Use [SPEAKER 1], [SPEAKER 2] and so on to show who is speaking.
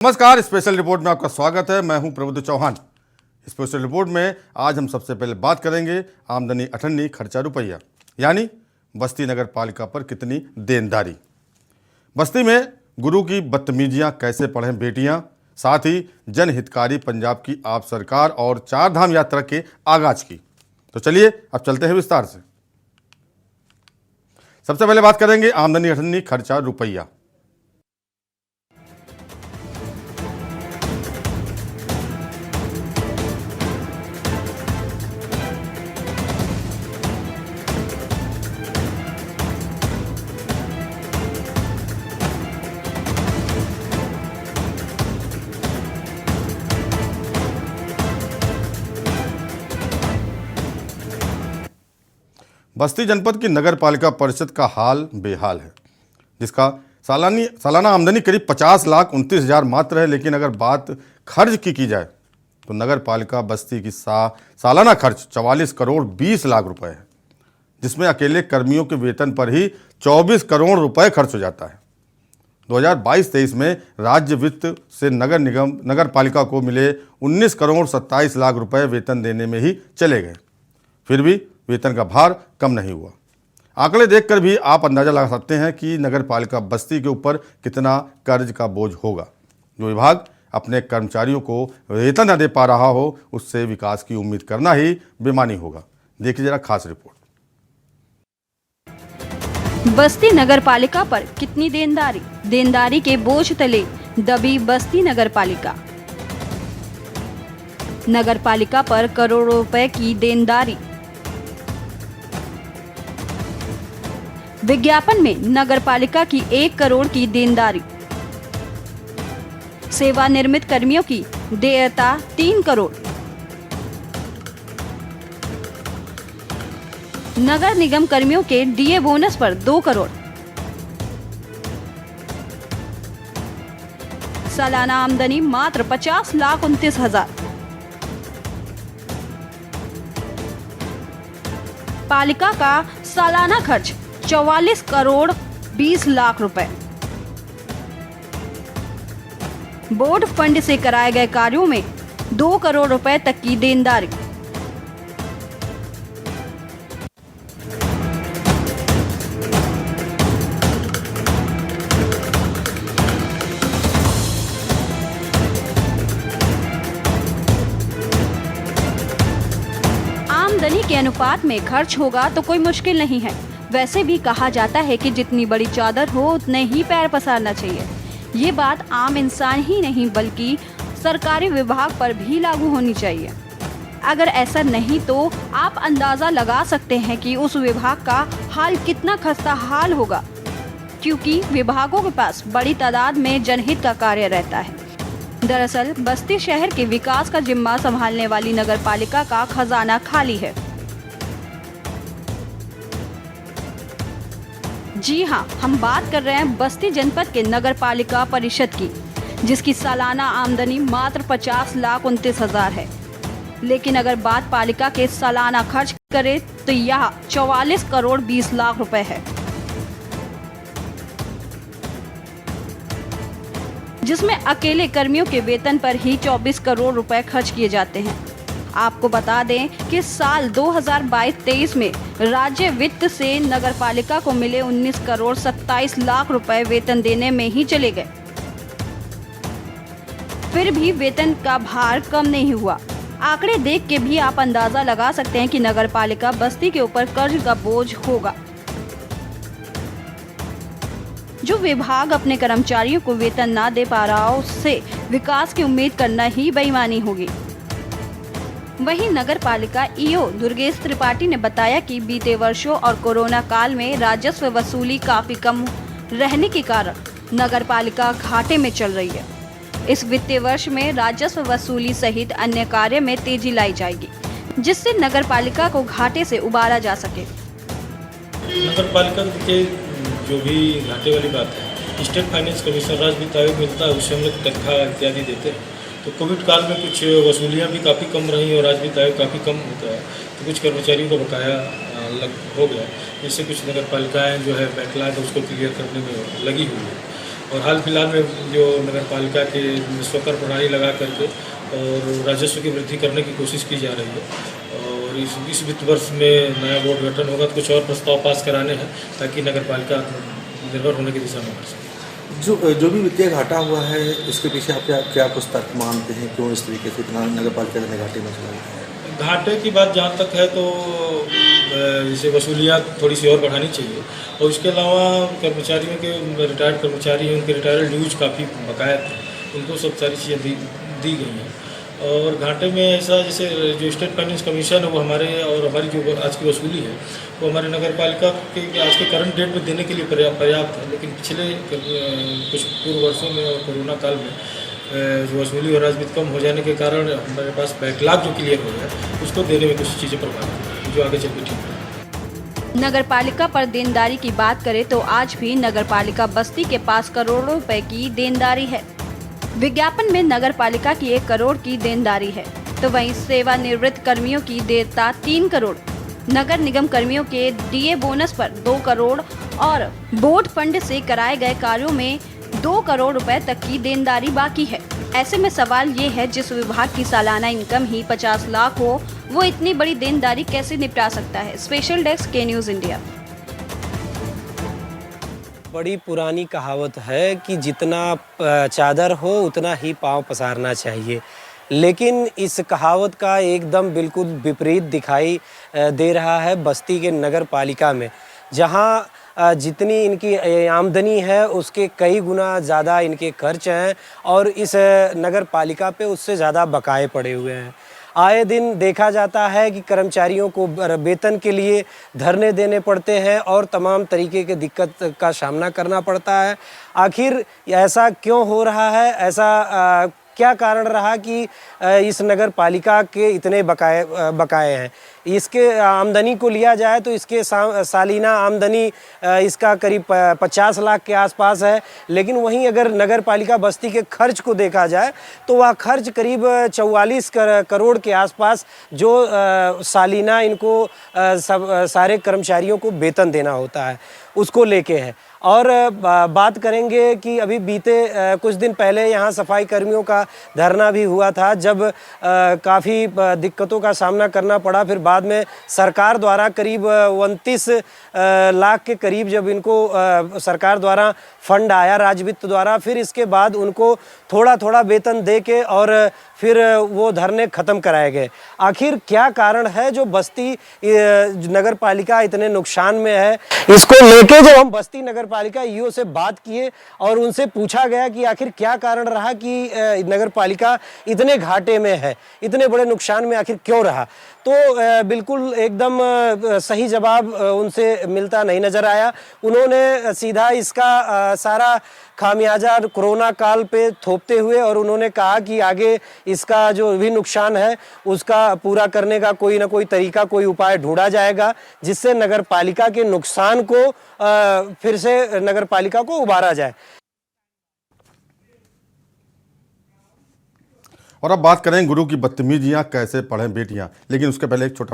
[SPEAKER 1] नमस्कार, special report में आपका स्वागत है। मैं हूं प्रबुद्ध चौहान। स्पेशल रिपोर्ट में आज हम सबसे पहले बात करेंगे आमदनी अठन्नी खर्चा रुपया, यानी बस्ती नगर पालिका पर कितनी देनदारी। बस्ती में गुरु की बदतमीजियां कैसे पढ़ें बेटियां, साथ ही जनहितकारी पंजाब की आप सरकार और चार धाम यात्रा के आगाज की। तो चलिए अब चलते हैं विस्तार से। सबसे पहले बात करेंगे आमदनी अठन्नी खर्चा रुपया। बस्ती जनपद की नगर पालिका परिषद का हाल बेहाल है, जिसका सालाना आमदनी करीब 50,29,000 मात्र है। लेकिन अगर बात खर्च की जाए तो नगर पालिका बस्ती की सालाना खर्च 44 करोड़ 20 लाख रुपए है, जिसमें अकेले कर्मियों के वेतन पर ही 24 करोड़ रुपए खर्च हो जाता है। 2022-23 में राज्य वित्त से नगर पालिका को मिले 19 करोड़ 27 लाख रुपए वेतन देने में ही चले गए, फिर भी वेतन का भार कम नहीं हुआ। आंकड़े देखकर भी आप अंदाजा लगा सकते हैं कि नगर पालिका बस्ती के ऊपर कितना कर्ज का बोझ होगा। जो विभाग अपने कर्मचारियों को वेतन न दे पा रहा हो, उससे विकास की उम्मीद करना ही बेमानी होगा। देखिए जरा खास रिपोर्ट।
[SPEAKER 2] बस्ती नगर पालिका पर कितनी देनदारी के बोझ तले दबी बस्ती नगर पालिका। नगर पालिका पर करोड़ों रुपए की देनदारी। विज्ञापन में नगर पालिका की 1 करोड़ की देनदारी। सेवानिवृत्त कर्मियों की देयता 3 करोड़। नगर निगम कर्मियों के डीए बोनस पर 2 करोड़। सालाना आमदनी मात्र 50,29,000। पालिका का सालाना खर्च 44 करोड़ 20 लाख रुपए। बोर्ड फंड से कराए गए कार्यों में 2 करोड़ रुपए तक की देनदारी। आमदनी के अनुपात में खर्च होगा तो कोई मुश्किल नहीं है। वैसे भी कहा जाता है कि जितनी बड़ी चादर हो उतने ही पैर पसारना चाहिए। ये बात आम इंसान ही नहीं बल्कि सरकारी विभाग पर भी लागू होनी चाहिए। अगर ऐसा नहीं तो आप अंदाजा लगा सकते हैं कि उस विभाग का हाल कितना खस्ता हाल होगा, क्योंकि विभागों के पास बड़ी तादाद में जनहित का कार्य रहता है। दरअसल बस्ती शहर के विकास का जिम्मा संभालने वाली नगर पालिका का खजाना खाली है। जी हाँ, हम बात कर रहे हैं बस्ती जनपद के नगर पालिका परिषद की, जिसकी सालाना आमदनी मात्र 50,29,000 है। लेकिन अगर बात पालिका के सालाना खर्च करें तो यह 44 करोड़ 20 लाख रुपए है, जिसमें अकेले कर्मियों के वेतन पर ही 24 करोड़ रुपए खर्च किए जाते हैं। आपको बता दें कि साल 2022-23 में राज्य वित्त से नगर पालिका को मिले 19 करोड़ 27 लाख रुपए वेतन देने में ही चले गए, फिर भी वेतन का भार कम नहीं हुआ। आंकड़े देख के भी आप अंदाजा लगा सकते हैं कि नगर पालिका बस्ती के ऊपर कर्ज का बोझ होगा। जो विभाग अपने कर्मचारियों को वेतन ना दे पा रहा, उससे विकास की उम्मीद करना ही बेईमानी होगी। वहीं नगर पालिका ईओ दुर्गेश त्रिपाठी ने बताया कि बीते वर्षों और कोरोना काल में राजस्व वसूली काफी कम रहने के कारण नगर पालिका घाटे में चल रही है। इस वित्तीय वर्ष में राजस्व वसूली सहित अन्य कार्य में तेजी लाई जाएगी, जिससे नगर पालिका को घाटे से उबारा जा सके।
[SPEAKER 3] नगर पालिका के जो भी घाटे वाली बात है, स्टेट फाइनेंस कमीशन राज्य वित्त आयोग मिलता है, उससे हम लोग तनख्वाह इत्यादि देते हैं। तो कोविड काल में कुछ वसूलियाँ भी काफ़ी कम रही और राज्य वित्त आयोग काफ़ी कम होता है, तो कुछ कर्मचारियों का बकाया हो गया, जिससे कुछ नगर पालिकाएँ जो है बैकलॉग उसको क्लियर करने में लगी हुई है। और हाल फिलहाल में जो नगर पालिका के स्वकर प्रणाली लगा करके और राजस्व की वृद्धि करने की कोशिश की जा रही है। और इस वित्त वर्ष में नया बोर्ड गठन होगा तो कुछ और प्रस्ताव पास कराने हैं ताकि नगर पालिका निर्भर होने की दिशा में बढ़ सके।
[SPEAKER 4] जो भी वित्तीय घाटा हुआ है इसके पीछे आप क्या कुछ तर्क मानते हैं, क्यों इस तरीके से इतना नगर पालिका ने घाटे में चला है?
[SPEAKER 3] घाटे की बात जहाँ तक है तो जैसे वसूलियात थोड़ी सी और बढ़ानी चाहिए और इसके अलावा कर्मचारियों के रिटायर्ड कर्मचारी हैं उनके रिटायर्ड ड्यूज काफ़ी बकाया थे, उनको सब सारी चीज़ें दी गई हैं। और घाटे में ऐसा जैसे जो स्टेट फाइनेंस कमीशन है वो हमारे और हमारी जो आज की वसूली है वो हमारे नगर पालिका के आज के करंट डेट में देने के लिए पर्याप्त है, लेकिन पिछले कुछ पूर्व वर्षों में और कोरोना काल में जो वसूली और राजस्व कम हो जाने के कारण हमारे पास बैकलॉग जो क्लियर हो गया है उसको देने में कुछ चीज़ें प्रभावित हैं जो आगे चल के ठीक है।
[SPEAKER 2] नगर पालिका पर देनदारी की बात करें तो आज भी नगर पालिका बस्ती के पास करोड़ों रुपए की देनदारी है। विज्ञापन में नगर पालिका की 1 करोड़ की देनदारी है, तो वहीं सेवानिवृत्त कर्मियों की देयता 3 करोड़, नगर निगम कर्मियों के डीए बोनस पर 2 करोड़ और बोर्ड फंड से कराए गए कार्यों में 2 करोड़ रुपए तक की देनदारी बाकी है। ऐसे में सवाल ये है, जिस विभाग की सालाना इनकम ही 50 लाख हो वो इतनी बड़ी देनदारी कैसे निपटा सकता है। स्पेशल डेस्क के न्यूज़ इंडिया।
[SPEAKER 5] बड़ी पुरानी कहावत है कि जितना चादर हो उतना ही पाँव पसारना चाहिए, लेकिन इस कहावत का एकदम बिल्कुल विपरीत दिखाई दे रहा है बस्ती के नगर पालिका में, जहां जितनी इनकी आमदनी है उसके कई गुना ज़्यादा इनके खर्च हैं और इस नगर पालिका पे उससे ज़्यादा बकाए पड़े हुए हैं। आए दिन देखा जाता है कि कर्मचारियों को वेतन के लिए धरने देने पड़ते हैं और तमाम तरीके के दिक्कत का सामना करना पड़ता है। आखिर ऐसा क्यों हो रहा है? ऐसा क्या कारण रहा कि इस नगर पालिका के इतने बकाए हैं? इसके आमदनी को लिया जाए तो इसके सालीना आमदनी इसका करीब 50 लाख के आसपास है, लेकिन वहीं अगर नगर पालिका बस्ती के खर्च को देखा जाए तो वह खर्च करीब 44 करोड़ के आसपास जो सालीना इनको सारे कर्मचारियों को वेतन देना होता है उसको लेके है। और बात करेंगे कि अभी बीते कुछ दिन पहले यहाँ सफाई कर्मियों का धरना भी हुआ था, जब काफ़ी दिक्कतों का सामना करना पड़ा। फिर बाद में सरकार द्वारा करीब 29 लाख के करीब जब इनको सरकार द्वारा फंड आया राजवित्त द्वारा, फिर इसके बाद उनको थोड़ा थोड़ा वेतन दे के और फिर वो धरने ख़त्म कराए गए। आखिर क्या कारण है जो बस्ती नगर पालिका इतने नुकसान में है? इसको लेके जब हम बस्ती नगर पालिका ईओ से बात किए और उनसे पूछा गया कि आखिर क्या कारण रहा कि नगर पालिका इतने घाटे में है, इतने बड़े नुकसान में आखिर क्यों रहा, तो बिल्कुल एकदम सही जवाब उनसे मिलता नहीं नज़र आया। उन्होंने सीधा इसका सारा खामियाजा कोरोना काल पे थोपते हुए और उन्होंने कहा कि आगे इसका जो भी नुकसान है उसका पूरा करने का कोई ना कोई तरीका, कोई उपाय ढूंढा जाएगा जिससे नगर पालिका के नुकसान को फिर से नगर पालिका को उबारा जाए।
[SPEAKER 1] और अब बात करें गुरु की बदतमीजियां कैसे पढ़ें बेटियां, लेकिन उसके पहले एक छोटा